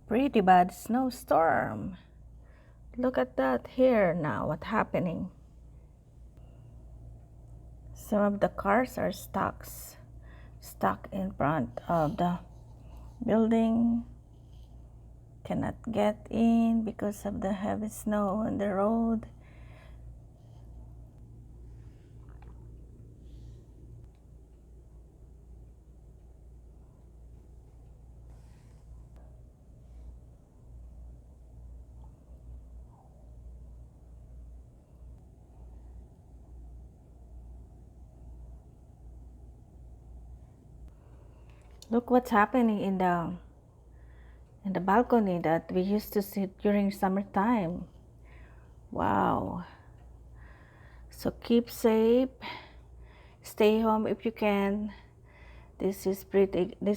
Pretty bad snowstorm. Look at that here now, what's happening? Some of the cars are stuck in front of the building. Cannot get in because of the heavy snow on the road. Look what's happening in the balcony that we used to sit during summertime. Wow. So keep safe. Stay home if you can. This